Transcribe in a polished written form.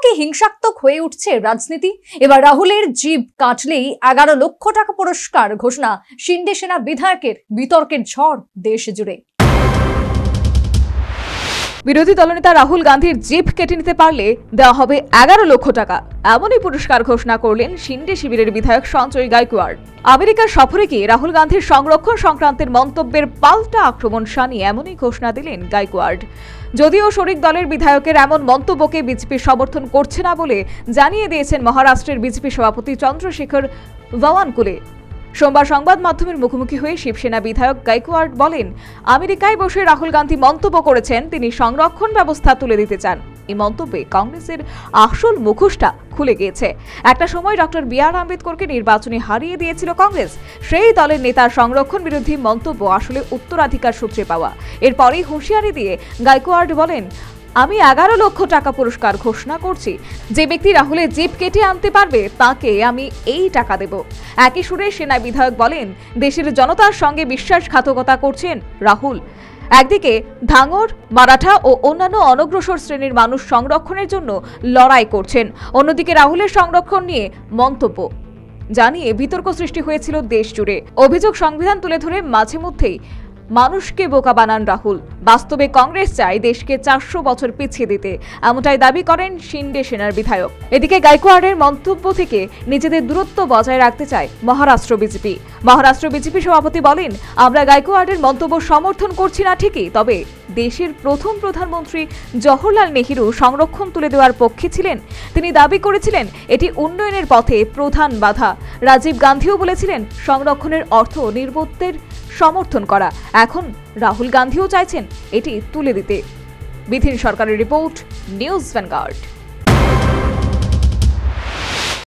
কি হিংসাত্মক হয়ে উঠছে রাজনীতি? এবার রাহুলের জিভ কাটলেই 11 লক্ষ টাকা পুরস্কার ঘোষণা শিন্ডে সেনা বিধায়কের, বিতর্কের ঝড় দেশ জুড়ে। বিরোধী দলনেতা রাহুল গান্ধীর জিভ কেটে নিতে পারলে দেওয়া হবে 11 লক্ষ টাকা, এমনই পুরস্কার ঘোষণা করলেন শিন্ডে শিবিরের বিধায়ক সঞ্জয় গায়কোয়াড়। আমেরিকার সফরে গিয়ে রাহুল গান্ধীর সংরক্ষণ সংক্রান্তের মন্তব্যের পাল্টা আক্রমণ শানিয়ে এমনই ঘোষণা দিলেন গায়কোয়াড়। যদিও শরিক দলের বিধায়কের এমন মন্তব্যকে বিজেপি সমর্থন করছে না বলে জানিয়ে দিয়েছেন মহারাষ্ট্রের বিজেপি সভাপতি চন্দ্রশেখর বাওয়ানকুলে। সোমবার সংবাদ মাধ্যমের মুখোমুখি হয়ে শিবসেনা বিধায়ক গায়কোয়াড় বলেন, আমেরিকায় বসে রাহুল গান্ধী মন্তব্য করেছেন তিনি সংরক্ষণ ব্যবস্থা তুলে দিতে চান। এই মন্তব্যে কংগ্রেসের আসল মুখোশটা খুলে গিয়েছে। একটা সময় ডক্টর বি.আর. আম্বেদকরকে নির্বাচনে হারিয়ে দিয়েছিল কংগ্রেস। সেই দলের নেতার সংরক্ষণ বিরোধী মন্তব্য আসলে উত্তরাধিকার সূত্রে পাওয়া। এরপরেই হুঁশিয়ারি দিয়ে গায়কোয়াড় বলেন, আমি 11 লক্ষ টাকা পুরস্কার ঘোষণা করছি। যে ব্যক্তি রাহুলের জিভ কেটে আনতে পারবে তাকে আমি এই টাকা দেব। একই সুরে সেনা বিধায়ক বলেন, দেশের জনতার সঙ্গে বিশ্বাসঘাতকতা করছেন রাহুল। একদিকে ধাঙ্গর, মারাঠা ও অন্যান্য অনগ্রসর শ্রেণীর মানুষ সংরক্ষণের জন্য লড়াই করছেন, অন্যদিকে রাহুলের সংরক্ষণ নিয়ে মন্তব্য জানিয়ে বিতর্ক সৃষ্টি হয়েছিল দেশ জুড়ে। অভিযোগ সংবিধান তুলে ধরে মাঝে মধ্যেই মানুষকে বোকা বানান রাহুল। বাস্তবে কংগ্রেস চায় দেশকে 400 বছর পিছিয়ে দিতে, এমনটাই দাবি করেন শিন্ডে সেনার বিধায়ক। এদিকে গায়কোয়াড়ের মন্তব্য থেকে নিজেদের দূরত্ব বজায় রাখতে চায় মহারাষ্ট্র বিজেপি। মহারাষ্ট্র বিজেপি সভাপতি বলেন, আমরা গায়কোয়াড়ের মন্তব্য সমর্থন করছি না ঠিকই, তবে দেশের প্রথম প্রধানমন্ত্রী জওহরলাল নেহেরু সংরক্ষণ তুলে দেওয়ার পক্ষে ছিলেন। তিনি দাবি করেছিলেন এটি উন্নয়নের পথে প্রধান বাধা। রাজীব গান্ধীও বলেছিলেন সংরক্ষণের অর্থ নির্বুদ্ধির সমর্থন করা। এখন রাহুল গান্ধীও চাইছেন এটি তুলে দিতে। বিধিন সরকারের রিপোর্ট, নিউজ ভ্যানগার্ড।